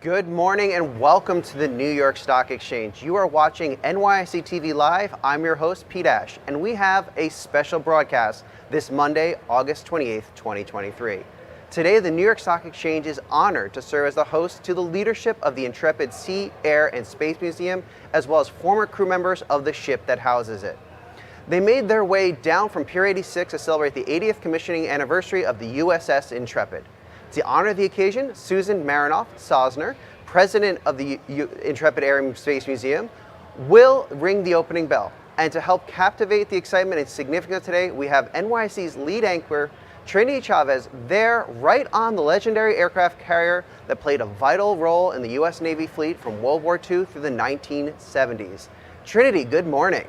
Good morning and welcome to the New York Stock Exchange. You are watching NYSE TV Live. I'm your host, Pete Ash, and we have a special broadcast this Monday, August 28th, 2023. Today, the New York Stock Exchange is honored to serve as the host to the leadership of the Intrepid Sea, Air, and Space Museum, as well as former crew members of the ship that houses it. They made their way down from Pier 86 to celebrate the 80th commissioning anniversary of the USS Intrepid. To honor the occasion, Susan Marinoff-Sosner, president of the Intrepid Air and Space Museum, will ring the opening bell. And to help captivate the excitement and significance today, we have NYSE's lead anchor, Trinity Chavez, there right on the legendary aircraft carrier that played a vital role in the U.S. Navy fleet from World War II through the 1970s. Trinity, good morning.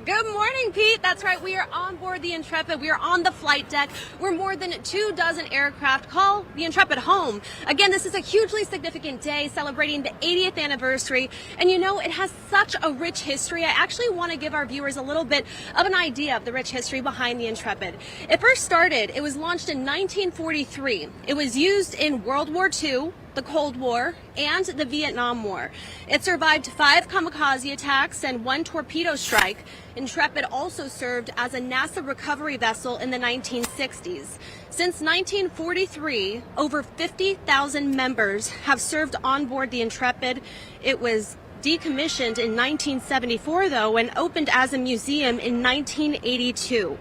Good morning, Pete. That's right. We are on board the Intrepid. We are on the flight deck where more than 24 aircraft call the Intrepid home. Again, this is a hugely significant day celebrating the 80th anniversary. And you know, it has such a rich history. I actually want to give our viewers a little bit of an idea of the rich history behind the Intrepid. It first started, it was launched in 1943. It was used in World War II, the Cold War, and the Vietnam War. It survived 5 kamikaze attacks and 1 torpedo strike. Intrepid also served as a NASA recovery vessel in the 1960s. Since 1943, over 50,000 members have served on board the Intrepid. It was decommissioned in 1974, though, and opened as a museum in 1982.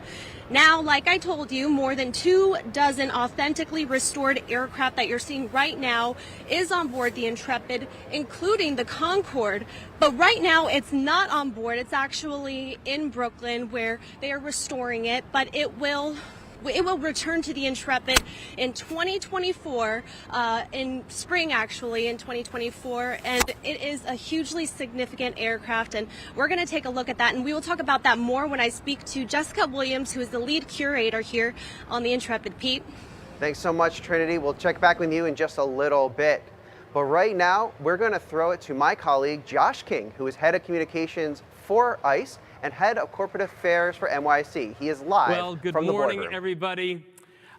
Now, like I told you, more than 24 authentically restored aircraft that you're seeing right now is on board the Intrepid, including the Concorde. But right now, it's not on board. It's actually in Brooklyn where they are restoring it, but it will return to the Intrepid in 2024, in spring actually, in 2024, and it is a hugely significant aircraft, and we're going to take a look at that, and we will talk about that more when I speak to Jessica Williams, who is the lead curator here on the Intrepid. Pete? Thanks so much, Trinity. We'll check back with you in just a little bit. But right now, we're going to throw it to my colleague, Josh King, who is head of communications for ICE and head of corporate affairs for NYSE. He is live from the boardroom. Good morning, everybody.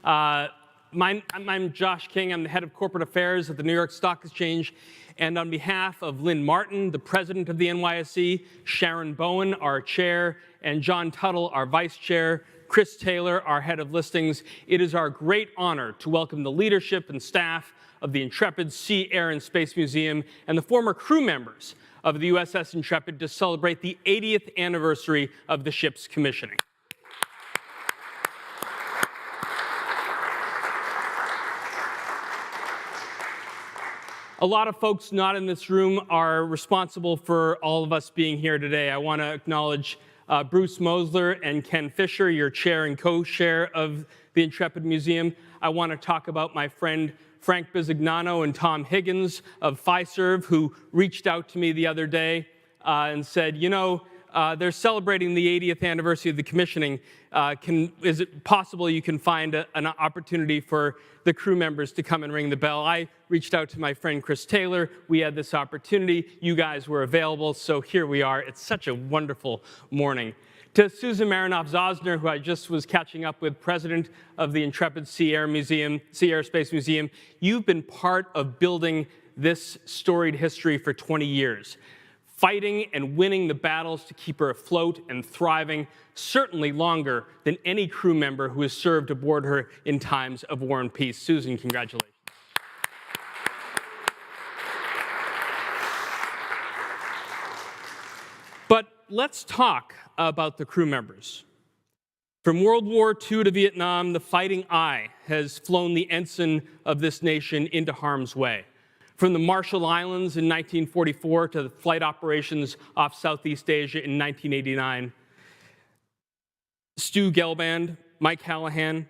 I'm Josh King. I'm the head of corporate affairs at the New York Stock Exchange. And on behalf of Lynn Martin, the president of the NYSE, Sharon Bowen, our chair, and John Tuttle, our vice chair, Chris Taylor, our head of listings, it is our great honor to welcome the leadership and staff of the Intrepid Sea, Air, and Space Museum and the former crew members of the USS Intrepid to celebrate the 80th anniversary of the ship's commissioning. A lot of folks not in this room are responsible for all of us being here today. I want to acknowledge Bruce Mosler and Ken Fisher, your chair and co-chair of the Intrepid Museum. I want to talk about my friend Frank Bisignano and Tom Higgins of Fiserv, who reached out to me the other day and said, you know, they're celebrating the 80th anniversary of the commissioning. Is it possible you can find an opportunity for the crew members to come and ring the bell? I reached out to my friend Chris Taylor. We had this opportunity. You guys were available, so here we are. It's such a wonderful morning. To Susan Marinoff-Sosner, who I just was catching up with, president of the Intrepid Sea Air Space Museum, you've been part of building this storied history for 20 years, fighting and winning the battles to keep her afloat and thriving, certainly longer than any crew member who has served aboard her in times of war and peace. Susan, congratulations. But let's talk about the crew members. From World War II to Vietnam, the Fighting Eye has flown the ensign of this nation into harm's way. From the Marshall Islands in 1944 to the flight operations off Southeast Asia in 1989, Stu Gelband, Mike Hallahan,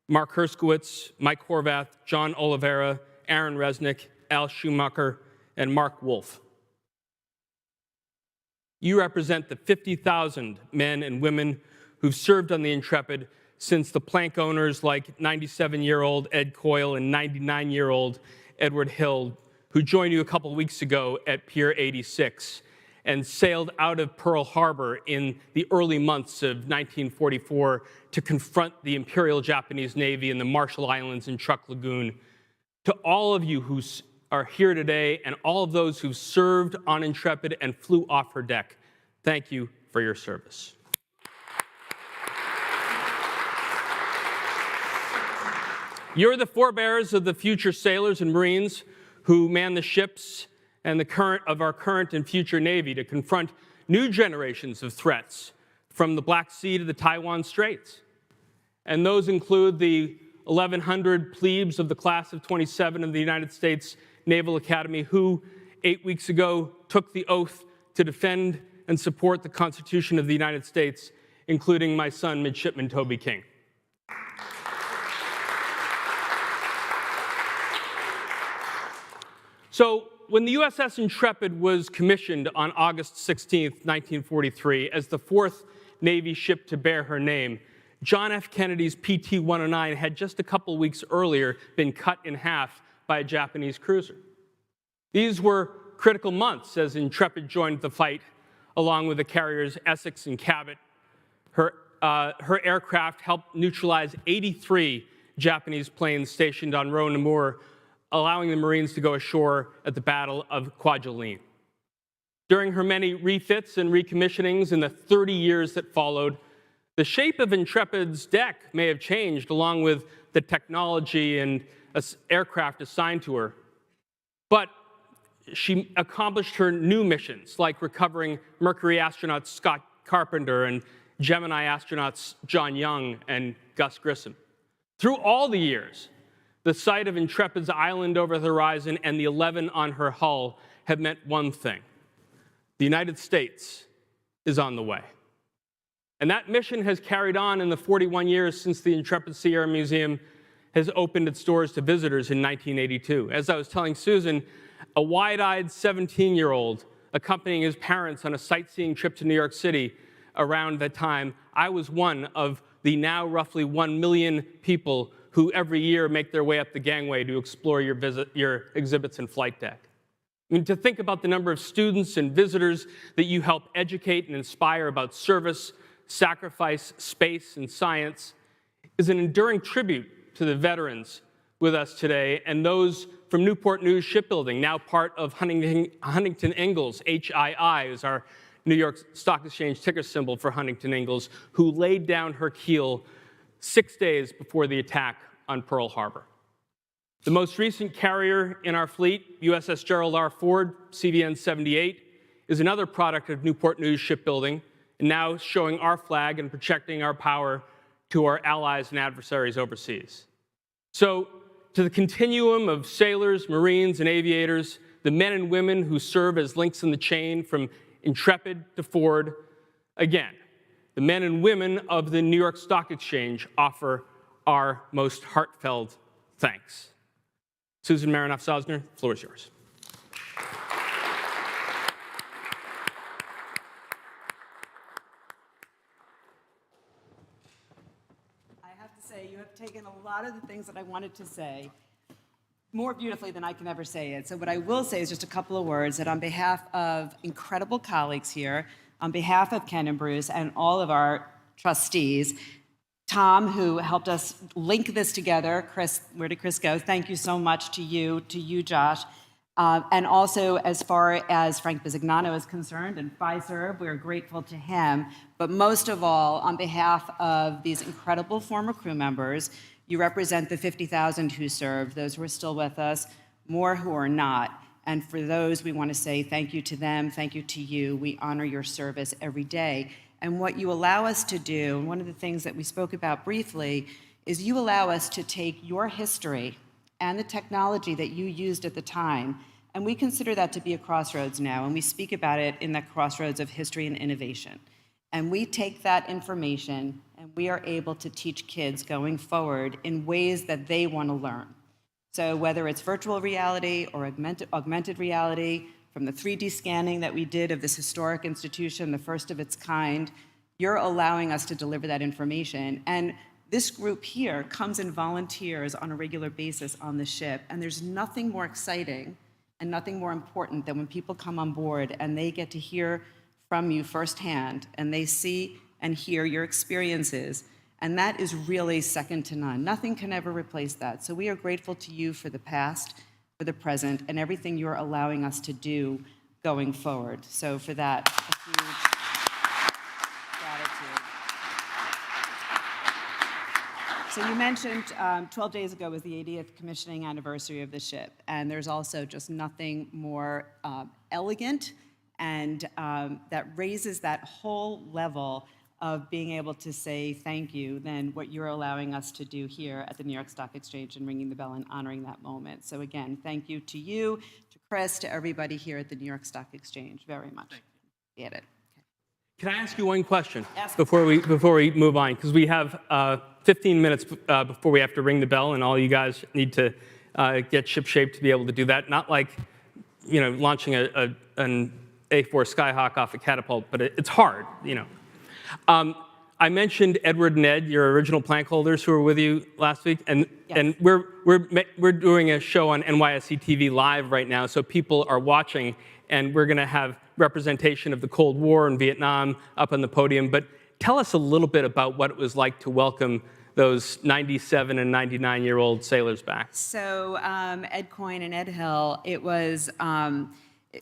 Mark Herskowitz, Mike Horvath, John Oliveira, Aaron Resnick, Al Schumacher, and Mark Wolf. You represent the 50,000 men and women who've served on the Intrepid since the plank owners like 97-year-old Ed Coyle and 99-year-old Edward Hill, who joined you a couple weeks ago at Pier 86 and sailed out of Pearl Harbor in the early months of 1944 to confront the Imperial Japanese Navy in the Marshall Islands and Truk Lagoon, To all of you who are here today and all of those who've served on Intrepid and flew off her deck, thank you for your service. You're the forebears of the future sailors and Marines who man the ships and our current and future Navy to confront new generations of threats from the Black Sea to the Taiwan Straits. And those include the 1,100 plebes of the class of 27 of the United States Naval Academy who 8 weeks ago took the oath to defend and support the Constitution of the United States, including my son, Midshipman Toby King. So when the USS Intrepid was commissioned on August 16, 1943, as the fourth Navy ship to bear her name, John F. Kennedy's PT-109 had just a couple weeks earlier been cut in half by a Japanese cruiser. These were critical months as Intrepid joined the fight, along with the carriers Essex and Cabot. Her aircraft helped neutralize 83 Japanese planes stationed on Roan and Moore, allowing the Marines to go ashore at the Battle of Kwajalein. During her many refits and recommissionings in the 30 years that followed, the shape of Intrepid's deck may have changed along with the technology and aircraft assigned to her, but she accomplished her new missions, like recovering Mercury astronaut Scott Carpenter and Gemini astronauts John Young and Gus Grissom. Through all the years, the sight of Intrepid's island over the horizon and the 11 on her hull have meant one thing: the United States is on the way. And that mission has carried on in the 41 years since the Intrepid Sea Air Museum has opened its doors to visitors in 1982. As I was telling Susan, a wide-eyed 17-year-old accompanying his parents on a sightseeing trip to New York City around that time, I was one of the now roughly 1 million people who every year make their way up the gangway to explore your exhibits and flight deck. I mean, to think about the number of students and visitors that you help educate and inspire about service, sacrifice, space, and science is an enduring tribute to the veterans with us today and those from Newport News Shipbuilding, now part of Huntington Ingalls. HII is our New York Stock Exchange ticker symbol for Huntington Ingalls, who laid down her keel 6 days before the attack on Pearl Harbor. The most recent carrier in our fleet, USS Gerald R. Ford, CVN 78, is another product of Newport News Shipbuilding, and now showing our flag and projecting our power to our allies and adversaries overseas. So, to the continuum of sailors, Marines, and aviators, the men and women who serve as links in the chain from Intrepid to Ford, again, the men and women of the New York Stock Exchange offer our most heartfelt thanks. Susan Marinoff-Sosner, the floor is yours. I have to say, you have taken a lot of the things that I wanted to say more beautifully than I can ever say it. So what I will say is just a couple of words that on behalf of incredible colleagues here, on behalf of Ken and Bruce and all of our trustees, Tom, who helped us link this together, Chris, where did Chris go? Thank you so much to you, Josh. And also, as far as Frank Bisignano is concerned and Fiserv, we're grateful to him. But most of all, on behalf of these incredible former crew members, you represent the 50,000 who served, those who are still with us, more who are not. And for those, we want to say thank you to them, thank you to you. We honor your service every day. And what you allow us to do, and one of the things that we spoke about briefly, is you allow us to take your history and the technology that you used at the time, and we consider that to be a crossroads now, and we speak about it in that crossroads of history and innovation. And we take that information and we are able to teach kids going forward in ways that they want to learn. So whether it's virtual reality or augmented reality, from the 3D scanning that we did of this historic institution, the first of its kind, you're allowing us to deliver that information. And this group here comes and volunteers on a regular basis on the ship, and there's nothing more exciting and nothing more important than when people come on board and they get to hear from you firsthand, and they see and hear your experiences, And that is really second to none. Nothing can ever replace that. So we are grateful to you for the past, for the present, and everything you're allowing us to do going forward. So for that, a huge gratitude. So you mentioned 12 days ago was the 80th commissioning anniversary of the ship, and there's also just nothing more elegant and that raises that whole level of being able to say thank you than what you're allowing us to do here at the New York Stock Exchange and ringing the bell and honoring that moment. So again, thank you to you, to Chris, to everybody here at the New York Stock Exchange very much. Get it. Can I ask you one question before we move on? Because we have 15 minutes before we have to ring the bell, and all you guys need to get ship-shape to be able to do that. Not like, launching an A4 Skyhawk off a catapult, but it's hard, I mentioned Edward and Ed, your original plank holders who were with you last week, and we're doing a show on NYSE TV Live right now, so people are watching, and we're going to have representation of the Cold War and Vietnam up on the podium. But tell us a little bit about what it was like to welcome those 97 and 99-year-old sailors back. So Ed Coyne and Ed Hill, it was.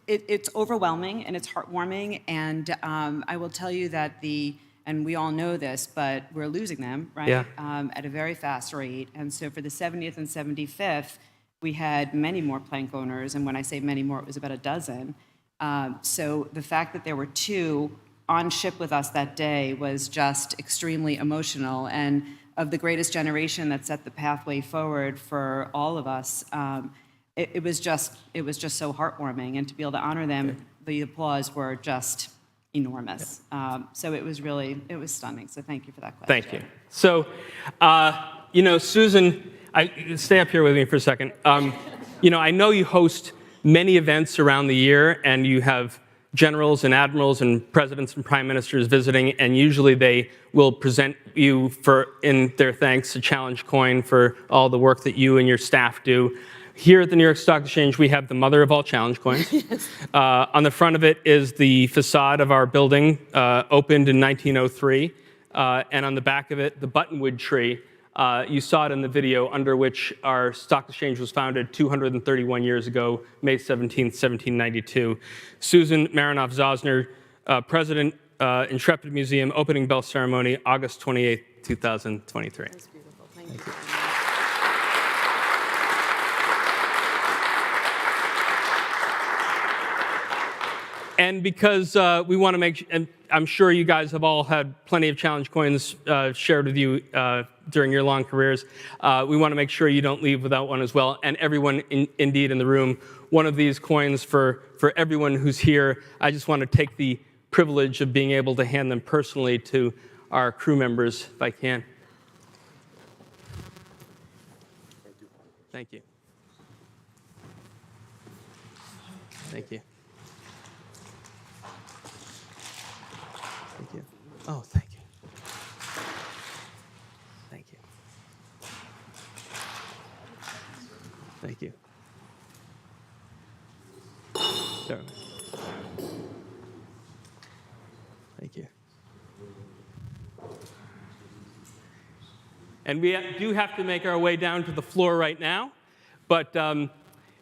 It's overwhelming and it's heartwarming, and I will tell you that and we all know this, but we're losing them, right? Yeah. At a very fast rate. And so for the 70th and 75th, we had many more plank owners, and when I say many more, it was about a dozen. So the fact that there were two on ship with us that day was just extremely emotional, and of the greatest generation that set the pathway forward for all of us. It was just so heartwarming, and to be able to honor them, the applause were just enormous. So it was stunning. So thank you for that question. Thank you. So, Susan, stay up here with me for a second. I know you host many events around the year, and you have generals and admirals and presidents and prime ministers visiting, and usually they will present you in their thanks a challenge coin for all the work that you and your staff do. Here at the New York Stock Exchange, we have the mother of all challenge coins. Yes. On the front of it is the facade of our building, opened in 1903. And on the back of it, the buttonwood tree. You saw it in the video, under which our stock exchange was founded 231 years ago, May 17th, 1792. Susan Marinoff-Zosner, President, Intrepid Museum, opening bell ceremony, August 28th, 2023. That's beautiful. Thank you. And because we want to make, and I'm sure you guys have all had plenty of challenge coins shared with you during your long careers, we want to make sure you don't leave without one as well. And everyone indeed in the room, one of these coins for everyone who's here. I just want to take the privilege of being able to hand them personally to our crew members, if I can. Thank you. Thank you. Thank you. Oh, thank you. Thank you. Thank you. There. Thank you. And we do have to make our way down to the floor right now, but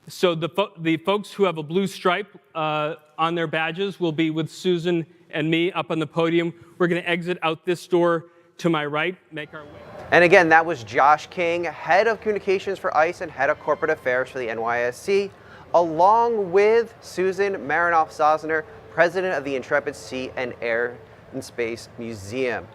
so the folks who have a blue stripe on their badges will be with Susan and me up on the podium. We're going to exit out this door to my right, make our way. And again, that was Josh King, Head of Communications for ICE and Head of Corporate Affairs for the NYSE, along with Susan Marinoff-Zosner, President of the Intrepid Sea and Air and Space Museum.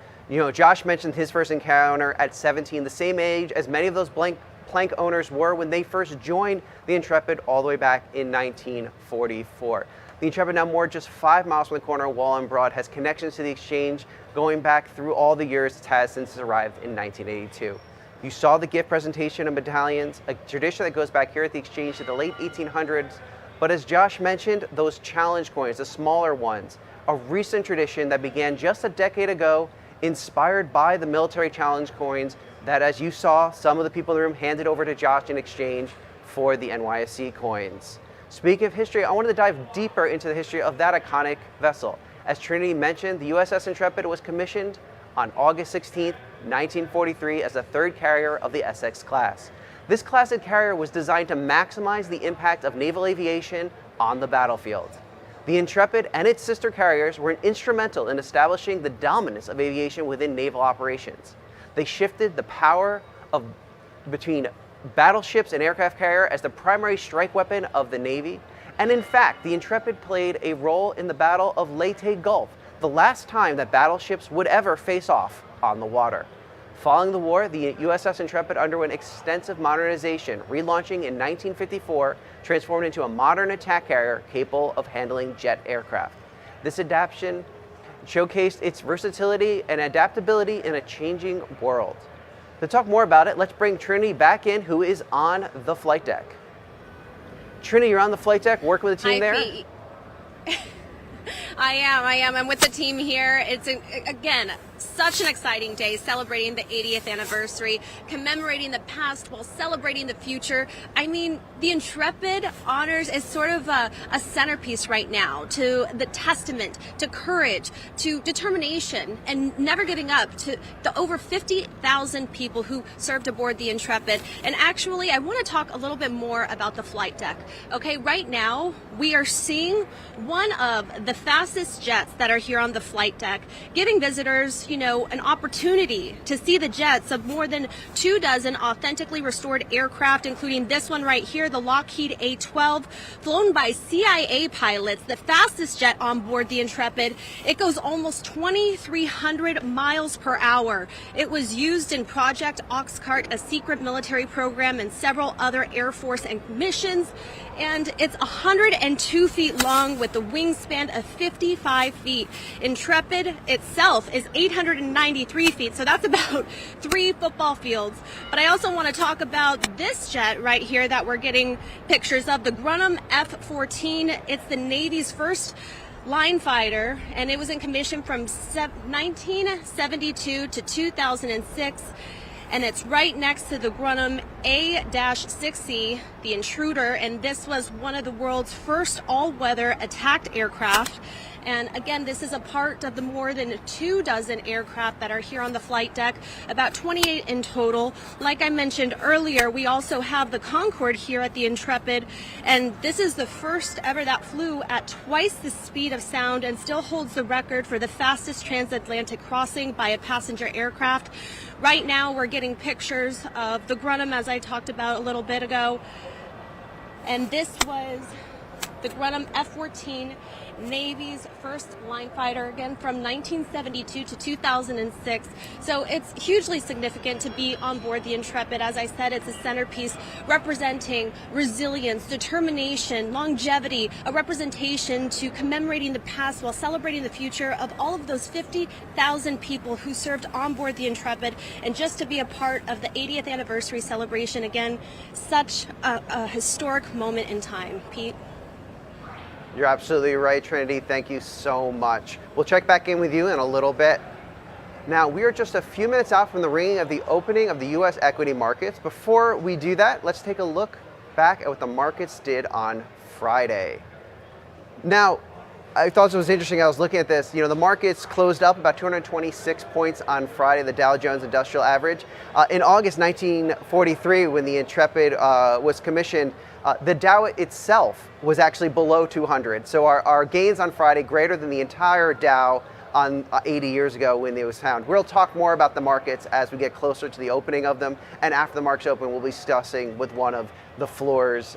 Josh mentioned his first encounter at 17, the same age as many of those plank owners were when they first joined the Intrepid all the way back in 1944. The Intrepid, now moored just 5 miles from the corner of Wall and Broad, has connections to the exchange going back through all the years it has since it arrived in 1982. You saw the gift presentation of medallions, a tradition that goes back here at the exchange to the late 1800s. But as Josh mentioned, those challenge coins, the smaller ones, a recent tradition that began just a decade ago, inspired by the military challenge coins that, as you saw, some of the people in the room handed over to Josh in exchange for the NYSE coins. Speaking of history, I wanted to dive deeper into the history of that iconic vessel. As Trinity mentioned, the USS Intrepid was commissioned on August 16th, 1943 as the third carrier of the Essex class. This classic carrier was designed to maximize the impact of naval aviation on the battlefield. The Intrepid and its sister carriers were instrumental in establishing the dominance of aviation within naval operations. They shifted the power between battleships and aircraft carrier as the primary strike weapon of the Navy. And in fact, the Intrepid played a role in the Battle of Leyte Gulf, the last time that battleships would ever face off on the water. Following the war, the USS Intrepid underwent extensive modernization, relaunching in 1954, transformed into a modern attack carrier capable of handling jet aircraft. This adaptation showcased its versatility and adaptability in a changing world. To talk more about it, let's bring Trinity back in, who is on the flight deck. Trinity, you're on the flight deck, working with the team there? Pete. I am. I'm with the team here. It's, again, such an exciting day, celebrating the 80th anniversary, commemorating the past while celebrating the future. I mean, the Intrepid honors is sort of a centerpiece right now to the testament to courage, to determination, and never giving up to the over 50,000 people who served aboard the Intrepid. And actually, I want to talk a little bit more about the flight deck. Okay, right now, we are seeing one of the fastest jets that are here on the flight deck, giving visitors, an opportunity to see the jets of more than 24 authentically restored aircraft, including this one right here, the Lockheed A-12, flown by CIA pilots, the fastest jet on board the Intrepid. It goes almost 2,300 miles per hour. It was used in Project Oxcart, a secret military program, and several other Air Force missions. And it's 102 feet long with a wingspan of 55 feet. Intrepid itself is 893 feet, so that's about 3 football fields. But I also want to talk about this jet right here that we're getting pictures of, the Grunham F-14. It's the Navy's first line fighter, and it was in commission from 1972 to 2006. And it's right next to the Grunham A-6C, the Intruder, and this was one of the world's first all-weather attacked aircraft. And again, this is a part of the more than 24 aircraft that are here on the flight deck, about 28 in total. Like I mentioned earlier, we also have the Concorde here at the Intrepid, and this is the first ever that flew at twice the speed of sound and still holds the record for the fastest transatlantic crossing by a passenger aircraft. Right now, we're getting pictures of the Grunham, as I talked about a little bit ago. And this was the Grunham F-14, Navy's first line fighter, again from 1972 to 2006. So it's hugely significant to be on board the Intrepid. As I said, it's a centerpiece representing resilience, determination, longevity, a representation to commemorating the past while celebrating the future of all of those 50,000 people who served on board the Intrepid. And just to be a part of the 80th anniversary celebration, again, such a historic moment in time. Pete? You're absolutely right, Trinity. Thank you so much. We'll check back in with you in a little bit. Now, we are just a few minutes out from the ringing of the opening of the U.S. equity markets. Before we do that, let's take a look back at what the markets did on Friday. Now, I thought it was interesting. I was looking at this. The markets closed up about 226 points on Friday, the Dow Jones Industrial Average. In August 1943, when the Intrepid was commissioned, the Dow itself was actually below 200. So our gains on Friday greater than the entire Dow on 80 years ago when it was found. We'll talk more about the markets as we get closer to the opening of them. And after the markets open, we'll be discussing with one of the floor's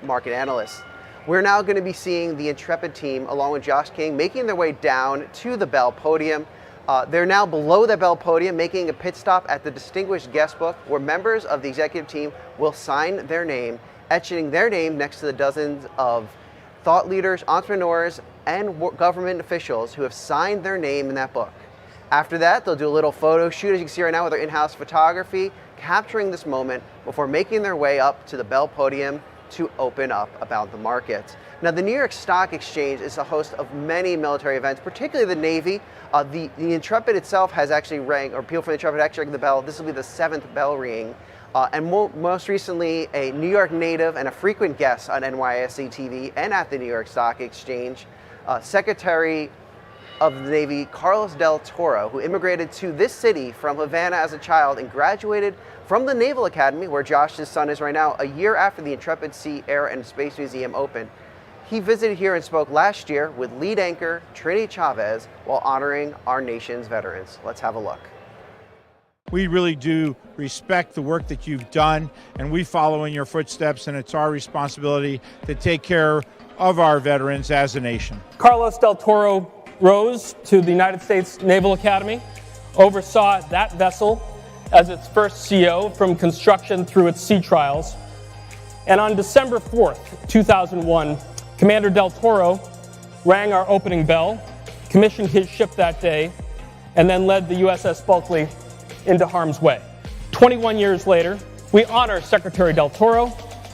market analysts. We're now going to be seeing the Intrepid team, along with Josh King, making their way down to the Bell Podium. They're now below the Bell Podium, making a pit stop at the Distinguished Guest Book, where members of the executive team will sign their name, etching their name next to the dozens of thought leaders, entrepreneurs, and government officials who have signed their name in that book. After that, they'll do a little photo shoot, as you can see right now, with their in-house photography, capturing this moment before making their way up to the Bell Podium to open up about the markets. Now, the New York Stock Exchange is a host of many military events, particularly the Navy. The Intrepid itself has actually rang, or people from the Intrepid actually rang the bell. This will be the 7th bell ringing. And most recently, a New York native and a frequent guest on NYSE TV and at the New York Stock Exchange, Secretary of the Navy, Carlos del Toro, who immigrated to this city from Havana as a child and graduated from the Naval Academy, where Josh's son is right now, a year after the Intrepid Sea, Air, and Space Museum opened. He visited here and spoke last year with lead anchor Trinity Chavez while honoring our nation's veterans. Let's have a look. We really do respect the work that you've done, and we follow in your footsteps, and it's our responsibility to take care of our veterans as a nation. Carlos del Toro rose to the United States Naval Academy, oversaw that vessel as its first CO from construction through its sea trials. And on December 4th, 2001, Commander del Toro rang our opening bell, commissioned his ship that day, and then led the USS Bulkley into harm's way. 21 years later, we honor Secretary del Toro,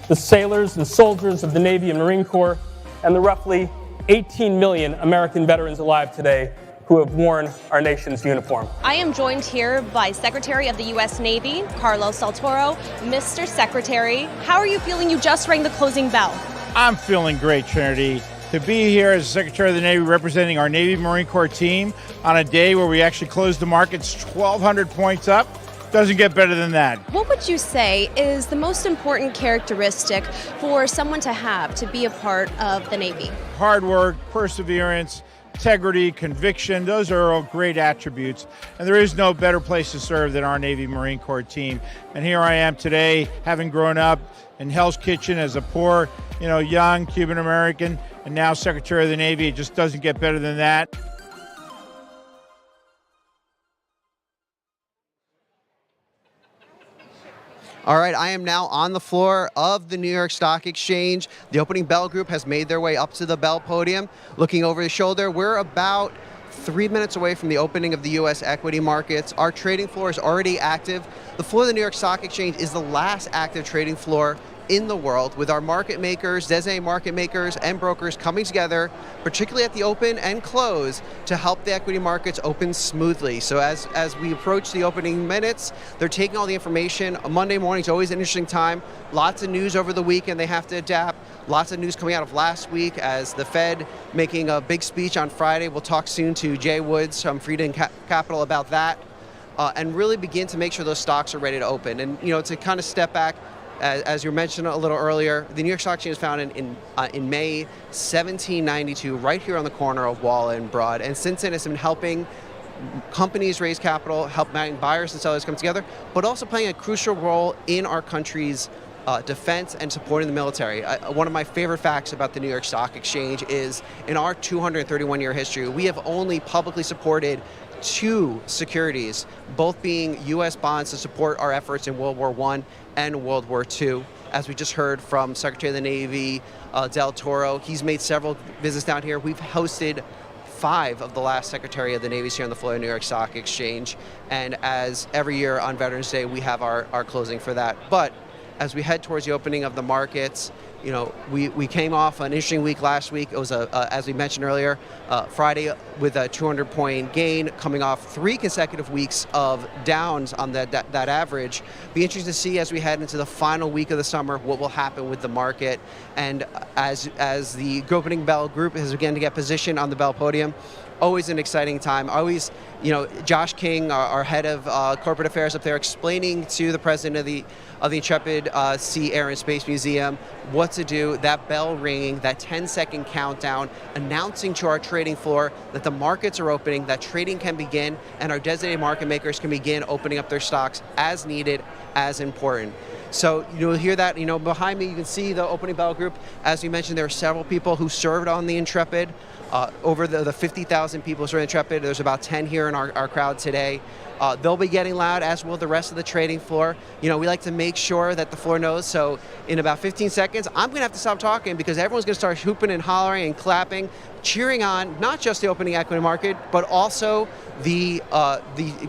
the sailors and soldiers of the Navy and Marine Corps, and the roughly 18 million American veterans alive today who have worn our nation's uniform. I am joined here by Secretary of the U.S. Navy, Carlos del Toro. Mr. Secretary, how are you feeling? You just rang the closing bell. I'm feeling great, Trinity. To be here as Secretary of the Navy representing our Navy Marine Corps team on a day where we actually closed the markets 1,200 points up, doesn't get better than that. What would you say is the most important characteristic for someone to have to be a part of the Navy? Hard work, perseverance, integrity, conviction, those are all great attributes. And there is no better place to serve than our Navy Marine Corps team. And here I am today, having grown up in Hell's Kitchen as a poor, young Cuban American, and now Secretary of the Navy. It just doesn't get better than that. All right, I am now on the floor of the New York Stock Exchange. The opening bell group has made their way up to the bell podium. Looking over the shoulder, we're about 3 minutes away from the opening of the U.S. equity markets. Our trading floor is already active. The floor of the New York Stock Exchange is the last active trading floor in the world, with our market makers, designated market makers, and brokers coming together, particularly at the open and close, to help the equity markets open smoothly. So as we approach the opening minutes, they're taking all the information. Monday morning is always an interesting time. Lots of news over the weekend they have to adapt. Lots of news coming out of last week as the Fed making a big speech on Friday. We'll talk soon to Jay Woods from Freedom Capital about that, and really begin to make sure those stocks are ready to open. And to kind of step back, as you mentioned a little earlier, the New York Stock Exchange was founded in May 1792, right here on the corner of Wall and Broad. And since then, it's been helping companies raise capital, helping buyers and sellers come together, but also playing a crucial role in our country's defense and supporting the military. One of my favorite facts about the New York Stock Exchange is, in our 231-year history, we have only publicly supported 2 securities, both being U.S. bonds to support our efforts in World War I and World War II. As we just heard from Secretary of the Navy, Del Toro, he's made several visits down here. We've hosted 5 of the last Secretary of the Navy's here on the floor of the New York Stock Exchange. And as every year on Veterans Day, we have our closing for that. But as we head towards the opening of the markets, we came off an interesting week last week. It was, as we mentioned earlier, Friday with a 200-point gain, coming off 3 consecutive weeks of downs on that average. Be interesting to see as we head into the final week of the summer what will happen with the market. And as the opening bell group is again to get positioned on the bell podium, always an exciting time. Always, Josh King, our head of corporate affairs up there, explaining to the president of the Intrepid Sea, Air, and Space Museum what to do, that bell ringing, that 10-second countdown, announcing to our trading floor that the markets are opening, that trading can begin, and our designated market makers can begin opening up their stocks as needed, as important. So you'll hear that, behind me you can see the opening bell group. As we mentioned, there are several people who served on the Intrepid. Over the 50,000 people who served on Intrepid, there's about 10 here in our crowd today. They'll be getting loud, as will the rest of the trading floor. We like to make sure that the floor knows. So in about 15 seconds, I'm going to have to stop talking because everyone's going to start hooping and hollering and clapping, cheering on not just the opening equity market, but also the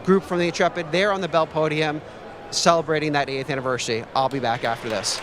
group from the Intrepid. They're on the bell podium celebrating that 8th anniversary. I'll be back after this.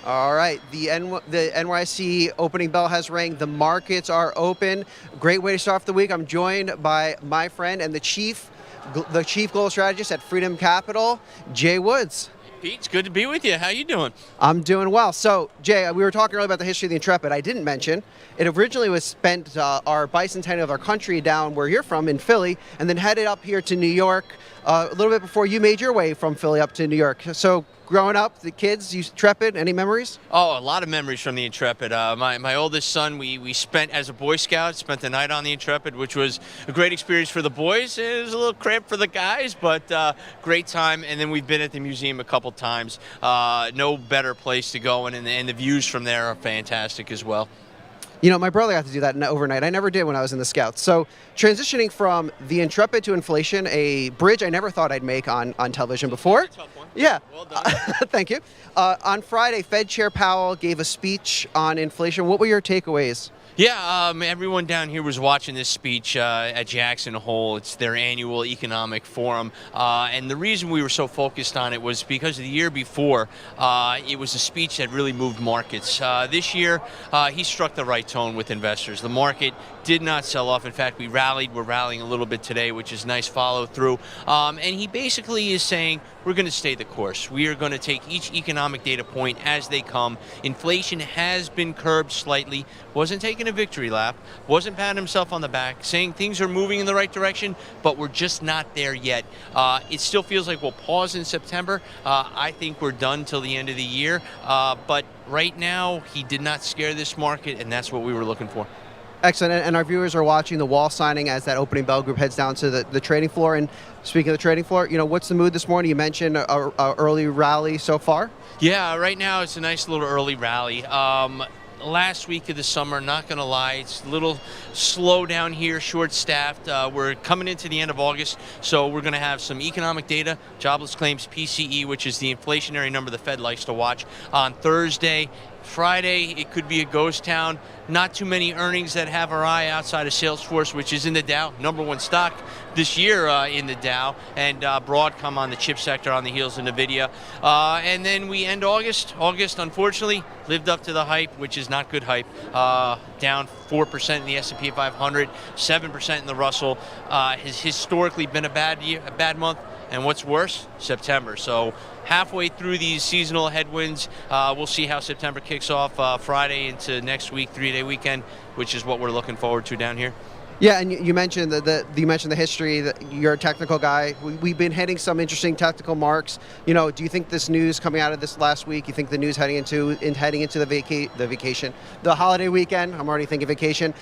All right, the NYSE opening bell has rang. The markets are open. Great way to start off the week. I'm joined by my friend and the chief global strategist at Freedom Capital, Jay Woods. Pete, it's good to be with you. How you doing? I'm doing well. So, Jay, we were talking earlier about the history of the Intrepid. I didn't mention it originally was spent our bicentennial of our country down where you're from in Philly, and then headed up here to New York a little bit before you made your way from Philly up to New York. So, growing up, the kids, Intrepid, any memories? Oh, a lot of memories from the Intrepid. My oldest son, we spent as a Boy Scout, spent the night on the Intrepid, which was a great experience for the boys. It was a little cramped for the guys, but great time. And then we've been at the museum a couple times. No better place to go, and the views from there are fantastic as well. You know, my brother got to do that overnight. I never did when I was in the Scouts. So transitioning from the Intrepid to inflation, a bridge I never thought I'd make on television before. That's a tough one. Yeah. Well done. Thank you. On Friday, Fed Chair Powell gave a speech on inflation. What were your takeaways? Yeah, everyone down here was watching this speech at Jackson Hole. It's their annual economic forum. And the reason we were so focused on it was because the year before, it was a speech that really moved markets. This year, he struck the right tone with investors. The market did not sell off. In fact, we rallied. We're rallying a little bit today, which is nice follow through. And he basically is saying, we're going to stay the course. We are going to take each economic data point as they come. Inflation has been curbed slightly. Wasn't taking a victory lap. Wasn't patting himself on the back, saying things are moving in the right direction, but we're just not there yet. It still feels like we'll pause in September. I think we're done till the end of the year. But right now, he did not scare this market, and that's what we were looking for. Excellent. And our viewers are watching the wall signing as that opening bell group heads down to the trading floor. And speaking of the trading floor, you know, what's the mood this morning? You mentioned a early rally so far. Yeah, right now it's a nice little early rally. Last week of the summer, not going to lie, it's a little slow down here, short-staffed. We're coming into the end of August, so we're going to have some economic data, jobless claims, PCE, which is the inflationary number the Fed likes to watch, on Thursday. Friday, it could be a ghost town. Not too many earnings that have our eye outside of Salesforce, which is in the Dow, #1 stock this year in the Dow, and Broadcom on the chip sector on the heels of NVIDIA. And then we end August. August, unfortunately, lived up to the hype, which is not good hype. Down 4% in the S&P 500, 7% in the Russell. Has historically been a bad month. And what's worse, September. So halfway through these seasonal headwinds, we'll see how September kicks off Friday into next week, 3-day weekend, which is what we're looking forward to down here. Yeah, and you mentioned the history. That you're a technical guy. We've been hitting some interesting technical marks. You know, do you think this news coming out of this last week? You think the news heading into the holiday weekend? I'm already thinking vacation.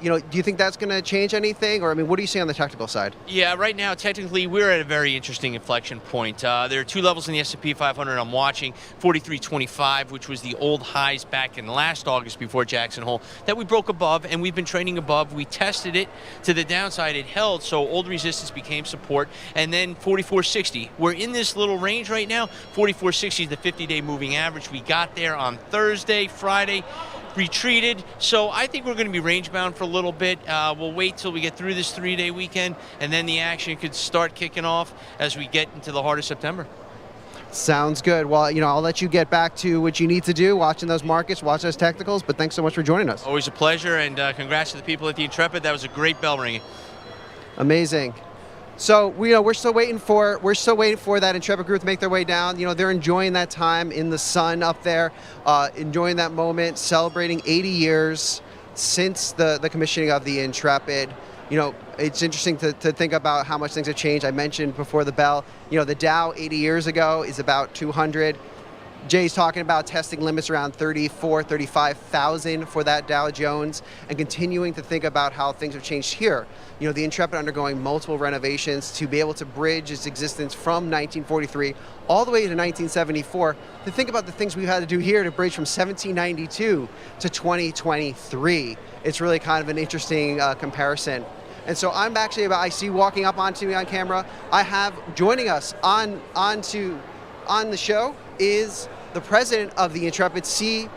You know, do you think that's going to change anything, or I mean, what do you see on the technical side? Yeah, right now, technically, we're at a very interesting inflection point. There are two levels in the S&P 500 I'm watching: 43.25, which was the old highs back in last August before Jackson Hole that we broke above, and we've been trading above. We tested it to the downside, it held, so old resistance became support. And then 44.60, we're in this little range right now. 44.60 is the 50-day moving average. We got there on Thursday, Friday, retreated, so I think we're going to be range bound for a little bit. We'll wait till we get through this 3-day weekend, and then the action could start kicking off as we get into the heart of September. Sounds good. Well, you know, I'll let you get back to what you need to do, watching those markets, watch those technicals, but thanks so much for joining us. Always a pleasure, and congrats to the people at the Intrepid. That was a great bell ringing. Amazing. So we're still waiting for that Intrepid group to make their way down. You know, they're enjoying that time in the sun up there, enjoying that moment, celebrating 80 years since the commissioning of the Intrepid. You know, it's interesting to think about how much things have changed. I mentioned before the bell, you know, the Dow 80 years ago is about 200. Jay's talking about testing limits around 35,000 for that Dow Jones, and continuing to think about how things have changed here. You know, the Intrepid undergoing multiple renovations to be able to bridge its existence from 1943 all the way to 1974, to think about the things we've had to do here to bridge from 1792 to 2023. It's really kind of an interesting comparison. And so I see walking up onto me on camera, I have joining us on the show is the president of the Intrepid Sea,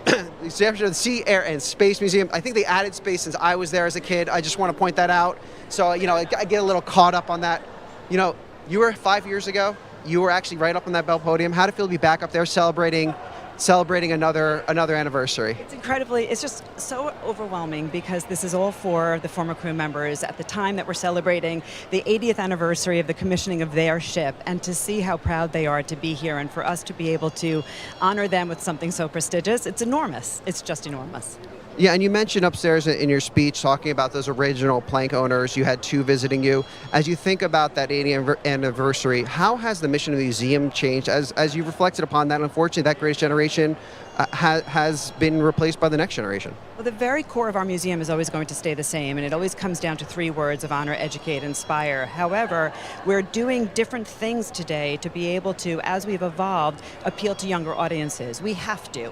the Sea, Air, and Space Museum. I think they added space since I was there as a kid. I just want to point that out. So, you know, I get a little caught up on that. You know, you were 5 years ago, you were actually right up on that bell podium. How did it feel to be back up there celebrating celebrating another anniversary? It's just so overwhelming because this is all for the former crew members at the time that we're celebrating the 80th anniversary of the commissioning of their ship, and to see how proud they are to be here and for us to be able to honor them with something so prestigious. It's enormous. It's just enormous. Yeah, and you mentioned upstairs in your speech talking about those original plank owners. You had two visiting you. As you think about that 80th anniversary, how has the mission of the museum changed? As you reflected upon that, unfortunately, that greatest generation has been replaced by the next generation. Well, the very core of our museum is always going to stay the same, and it always comes down to three words of honor, educate, inspire. However, we're doing different things today to be able to, as we've evolved, appeal to younger audiences. We have to.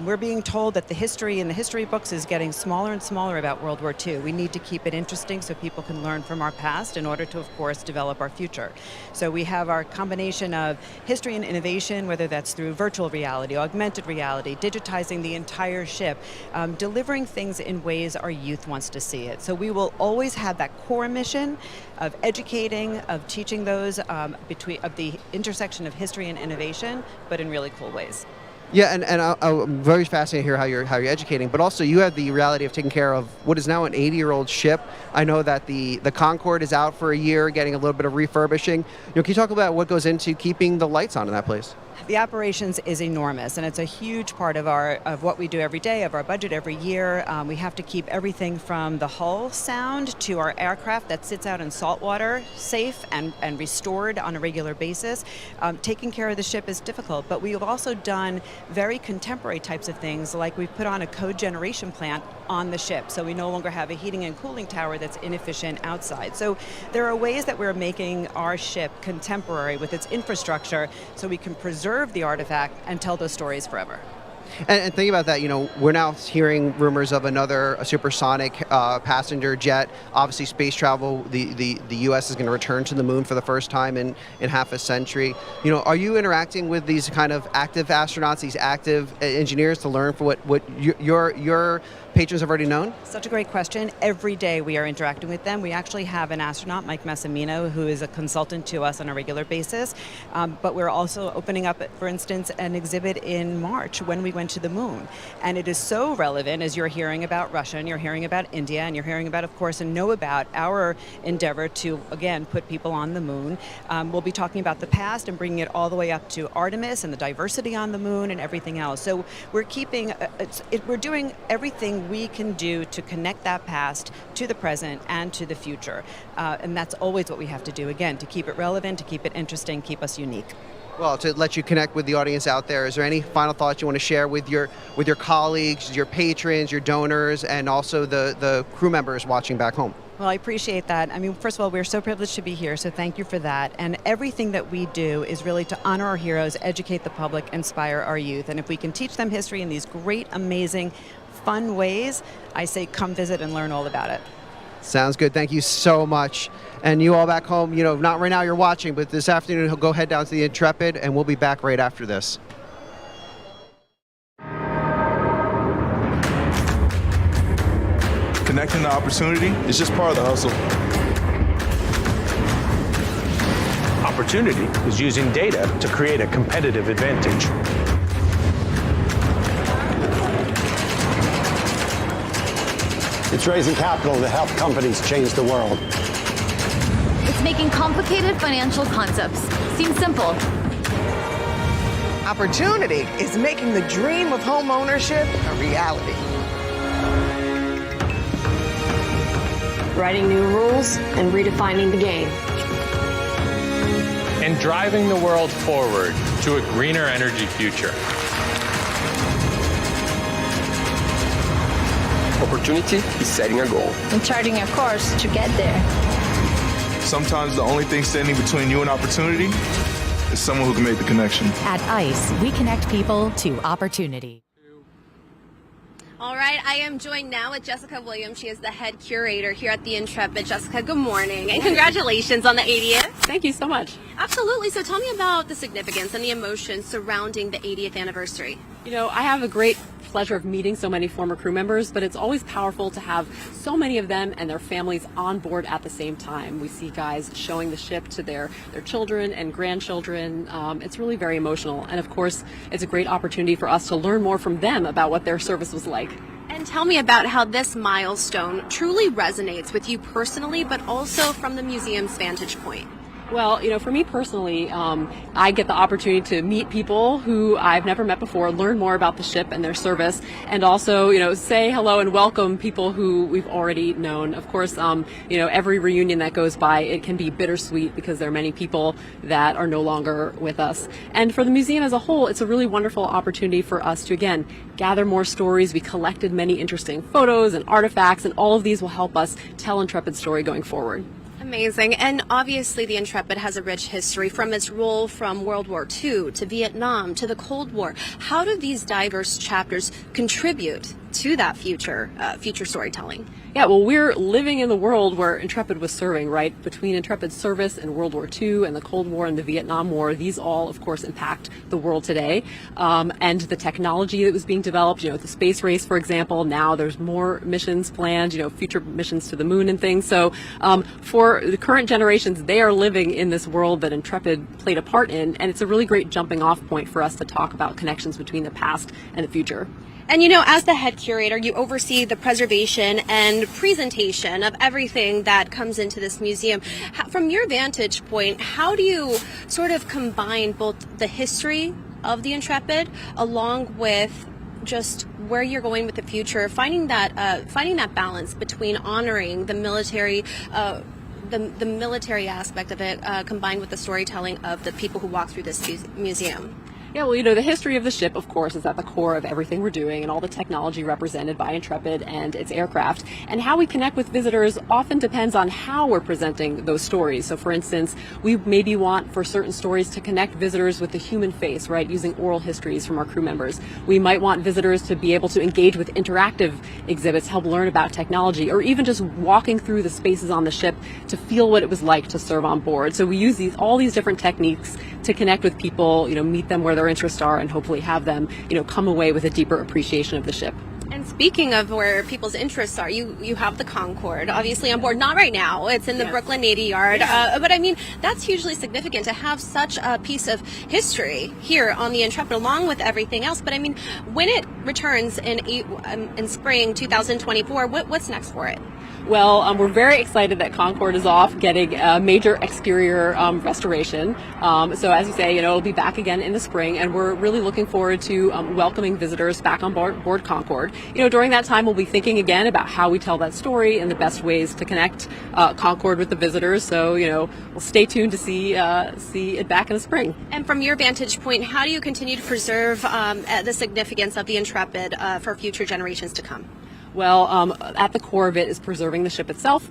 We're being told that the history in the history books is getting smaller and smaller about World War II. We need to keep it interesting so people can learn from our past in order to, of course, develop our future. So we have our combination of history and innovation, whether that's through virtual reality, augmented reality, digitizing the entire ship, delivering things in ways our youth wants to see it. So we will always have that core mission of educating, of teaching those of the intersection of history and innovation, but in really cool ways. Yeah, and I'm very fascinated to hear how you're educating, but also you have the reality of taking care of what is now an 80-year-old ship. I know that the Concorde is out for a year, getting a little bit of refurbishing. Can you talk about what goes into keeping the lights on in that place? The operations is enormous, and it's a huge part of what we do every day, of our budget every year. We have to keep everything from the hull sound to our aircraft that sits out in salt water safe and restored on a regular basis. Taking care of the ship is difficult, but we've also done very contemporary types of things, like we've put on a cogeneration plant on the ship, so we no longer have a heating and cooling tower that's inefficient outside. So there are ways that we're making our ship contemporary with its infrastructure so we can preserve the artifact and tell those stories forever. And think about that, we're now hearing rumors of another supersonic passenger jet. Obviously, space travel, the U.S. is going to return to the moon for the first time in half a century. Are you interacting with these kind of active astronauts, these active engineers, to learn for what your patrons have already known? Such a great question. Every day we are interacting with them. We actually have an astronaut, Mike Massimino, who is a consultant to us on a regular basis. But we're also opening up, for instance, an exhibit in March when we went to the moon. And it is so relevant as you're hearing about Russia and you're hearing about India and you're hearing about, of course, and know about our endeavor to, again, put people on the moon. We'll be talking about the past and bringing it all the way up to Artemis and the diversity on the moon and everything else. So we're we're doing everything we can do to connect that past to the present and to the future. And that's always what we have to do, again, to keep it relevant, to keep it interesting, keep us unique. Well, to let you connect with the audience out there, is there any final thoughts you want to share with your colleagues, your patrons, your donors, and also the crew members watching back home? Well, I appreciate that. I mean, first of all, we're so privileged to be here, so thank you for that. And everything that we do is really to honor our heroes, educate the public, inspire our youth. And if we can teach them history in these great, amazing, fun ways, I say come visit and learn all about it. Sounds good. Thank you so much. And you all back home, not right now you're watching, but this afternoon, go head down to the Intrepid, and we'll be back right after this. Connecting to opportunity is just part of the hustle. Opportunity is using data to create a competitive advantage. It's raising capital to help companies change the world. It's making complicated financial concepts seem simple. Opportunity is making the dream of home ownership a reality. Writing new rules and redefining the game. And driving the world forward to a greener energy future. Opportunity is setting a goal. And charting a course to get there. Sometimes the only thing standing between you and opportunity is someone who can make the connection. At ICE, we connect people to opportunity. All right, I am joined now with Jessica Williams. She is the head curator here at the Intrepid. Jessica, good morning, and congratulations on the 80th. Thank you so much. Absolutely. So tell me about the significance and the emotions surrounding the 80th anniversary. You know, I have a great pleasure of meeting so many former crew members, but it's always powerful to have so many of them and their families on board at the same time. We see guys showing the ship to their children and grandchildren. It's really very emotional. And of course, it's a great opportunity for us to learn more from them about what their service was like. And tell me about how this milestone truly resonates with you personally, but also from the museum's vantage point. Well, you know, for me personally, I get the opportunity to meet people who I've never met before, learn more about the ship and their service, and also, you know, say hello and welcome people who we've already known. Of course, you know, every reunion that goes by, it can be bittersweet because there are many people that are no longer with us. And for the museum as a whole, it's a really wonderful opportunity for us to, again, gather more stories. We collected many interesting photos and artifacts, and all of these will help us tell Intrepid's story going forward. Amazing. And obviously the Intrepid has a rich history from its role from World War II to Vietnam to the Cold War. How do these diverse chapters contribute to that future storytelling? Yeah, well, we're living in the world where Intrepid was serving, right? Between Intrepid's service in World War II and the Cold War and the Vietnam War, these all, of course, impact the world today. And the technology that was being developed, you know, the space race, for example, now there's more missions planned, you know, future missions to the moon and things. So for the current generations, they are living in this world that Intrepid played a part in, and it's a really great jumping off point for us to talk about connections between the past and the future. And you know, as the head curator, you oversee the preservation and presentation of everything that comes into this museum. From your vantage point, how do you sort of combine both the history of the Intrepid along with just where you're going with the future, finding that balance between honoring the military the military aspect of it combined with the storytelling of the people who walk through this museum? Yeah, well, you know, the history of the ship, of course, is at the core of everything we're doing and all the technology represented by Intrepid and its aircraft. And how we connect with visitors often depends on how we're presenting those stories. So, for instance, we maybe want for certain stories to connect visitors with the human face, right, using oral histories from our crew members. We might want visitors to be able to engage with interactive exhibits, help learn about technology, or even just walking through the spaces on the ship to feel what it was like to serve on board. So we use all these different techniques to connect with people, you know, meet them where their interests are, and hopefully have them, you know, come away with a deeper appreciation of the ship. And speaking of where people's interests are, you have the Concorde obviously on board. Not right now; it's in the Brooklyn Navy Yard. But I mean, that's hugely significant to have such a piece of history here on the Intrepid, along with everything else. But I mean, when it returns in spring 2024, what's next for it? Well, we're very excited that Concorde is off, getting a major exterior restoration. So as you say, you know, it'll be back again in the spring, and we're really looking forward to welcoming visitors back on board Concorde. You know, during that time, we'll be thinking again about how we tell that story and the best ways to connect Concorde with the visitors. So, you know, we'll stay tuned to see it back in the spring. And from your vantage point, how do you continue to preserve the significance of the Intrepid for future generations to come? Well, at the core of it is preserving the ship itself,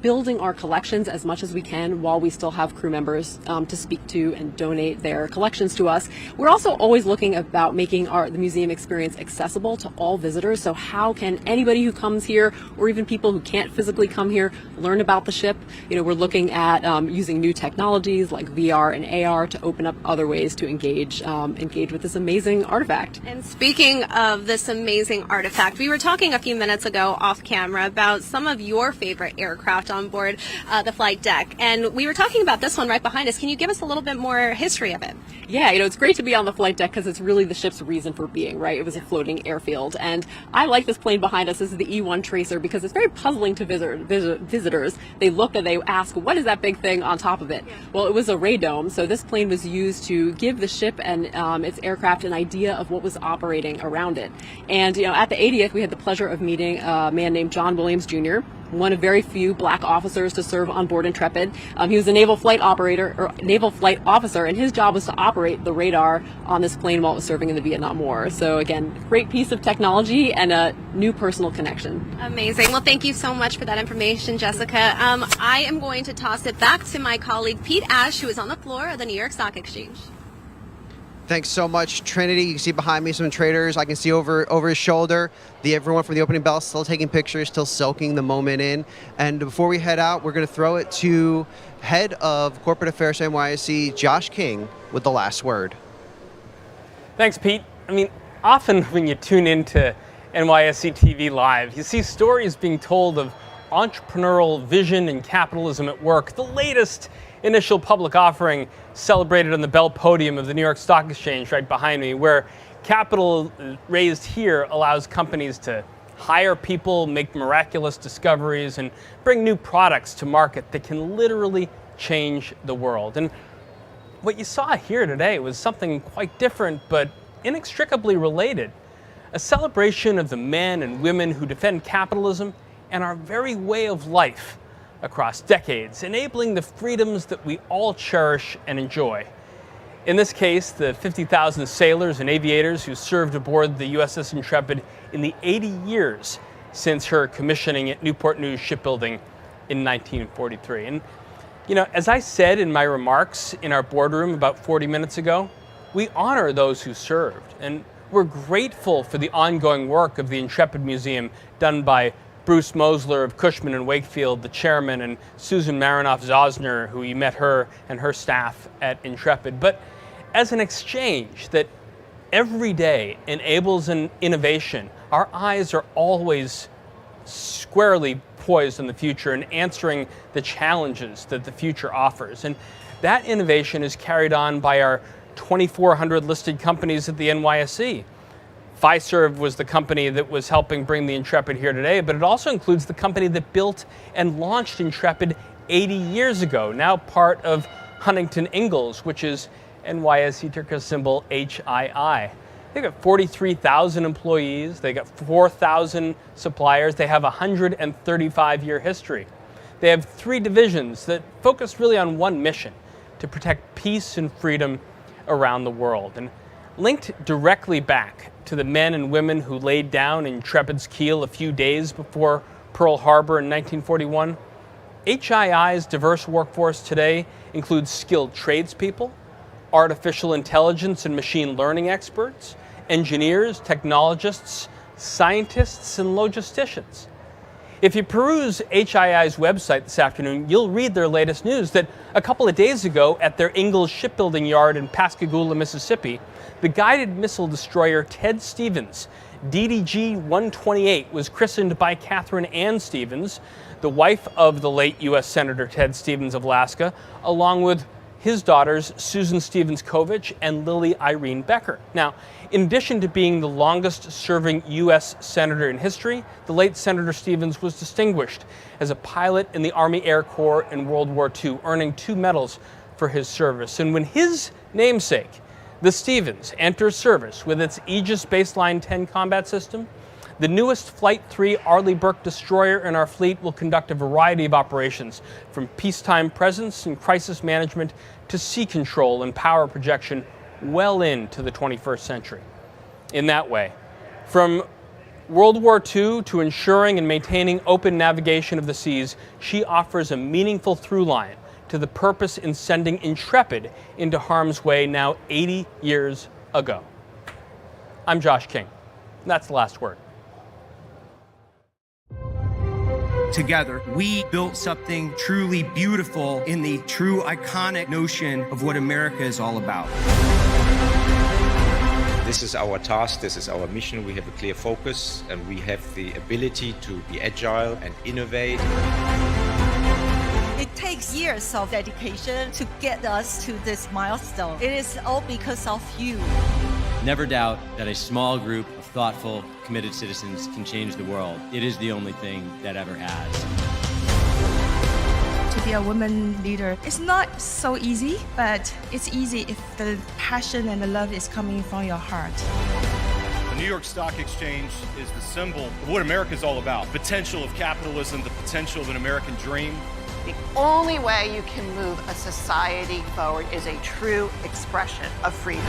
building our collections as much as we can while we still have crew members to speak to and donate their collections to us. We're also always looking about making the museum experience accessible to all visitors. So how can anybody who comes here, or even people who can't physically come here, learn about the ship? You know, we're looking at using new technologies like VR and AR to open up other ways to engage with this amazing artifact. And speaking of this amazing artifact, we were talking a few minutes ago off camera about some of your favorite aircraft on board the flight deck, and we were talking about this one right behind us. Can you give us a little bit more history of it? Yeah, you know, it's great to be on the flight deck because it's really the ship's reason for being, right? It was a floating airfield, and I like this plane behind us. This is the E-1 Tracer because it's very puzzling to visitors. They look and they ask, what is that big thing on top of it? Well, it was a radome, so this plane was used to give the ship and its aircraft an idea of what was operating around it. And, you know, at the 80th, we had the pleasure of meeting a man named John Williams Jr., one of very few black officers to serve on board Intrepid. He was a naval flight officer, and his job was to operate the radar on this plane while it was serving in the Vietnam War. So again, great piece of technology and a new personal connection. Amazing. Well, thank you so much for that information, Jessica. I am going to toss it back to my colleague Pete Ash, who is on the floor of the New York Stock Exchange. Thanks so much, Trinity. You can see behind me some traders. I can see over his shoulder everyone from the opening bell still taking pictures, still soaking the moment in. And before we head out, we're going to throw it to Head of Corporate Affairs at NYSE, Josh King, with the last word. Thanks, Pete. I mean, often when you tune into NYSE TV Live, you see stories being told of entrepreneurial vision and capitalism at work. The latest initial public offering celebrated on the Bell Podium of the New York Stock Exchange right behind me, where capital raised here allows companies to hire people, make miraculous discoveries, and bring new products to market that can literally change the world. And what you saw here today was something quite different, but inextricably related. A celebration of the men and women who defend capitalism and our very way of life across decades, enabling the freedoms that we all cherish and enjoy. In this case, the 50,000 sailors and aviators who served aboard the USS Intrepid in the 80 years since her commissioning at Newport News Shipbuilding in 1943. And, you know, as I said in my remarks in our boardroom about 40 minutes ago, we honor those who served, and we're grateful for the ongoing work of the Intrepid Museum done by Bruce Mosler of Cushman & Wakefield, the chairman, and Susan Marinoff-Zosner, who you met her and her staff at Intrepid. But as an exchange that every day enables an innovation, our eyes are always squarely poised on the future and answering the challenges that the future offers. And that innovation is carried on by our 2,400 listed companies at the NYSE. Fiserv was the company that was helping bring the Intrepid here today, but it also includes the company that built and launched Intrepid 80 years ago, now part of Huntington Ingalls, which is NYSE ticker symbol HII. They've got 43,000 employees, they got 4,000 suppliers, they have a 135-year history. They have 3 divisions that focus really on one mission: to protect peace and freedom around the world. And linked directly back to the men and women who laid down Intrepid's keel a few days before Pearl Harbor in 1941, HII's diverse workforce today includes skilled tradespeople, artificial intelligence and machine learning experts, engineers, technologists, scientists, and logisticians. If you peruse HII's website this afternoon, you'll read their latest news that a couple of days ago at their Ingalls shipbuilding yard in Pascagoula, Mississippi, the guided missile destroyer Ted Stevens, DDG-128, was christened by Catherine Ann Stevens, the wife of the late U.S. Senator Ted Stevens of Alaska, along with his daughters Susan Stevens-Kovich and Lily Irene Becker. Now, in addition to being the longest-serving U.S. Senator in history, the late Senator Stevens was distinguished as a pilot in the Army Air Corps in World War II, earning 2 medals for his service. And when his namesake, the Stevens, enters service with its Aegis Baseline 10 combat system, the newest Flight 3 Arleigh Burke destroyer in our fleet will conduct a variety of operations, from peacetime presence and crisis management to sea control and power projection well into the 21st century. In that way, from World War II to ensuring and maintaining open navigation of the seas, she offers a meaningful through line to the purpose in sending Intrepid into harm's way now 80 years ago. I'm Josh King. That's the last word. Together, we built something truly beautiful in the true iconic notion of what America is all about. This is our task, this is our mission. We have a clear focus and we have the ability to be agile and innovate. It takes years of dedication to get us to this milestone. It is all because of you. Never doubt that a small group of thoughtful, committed citizens can change the world. It is the only thing that ever has. To be a woman leader, it's not so easy, but it's easy if the passion and the love is coming from your heart. The New York Stock Exchange is the symbol of what America is all about. Potential of capitalism, the potential of an American dream. The only way you can move a society forward is a true expression of freedom.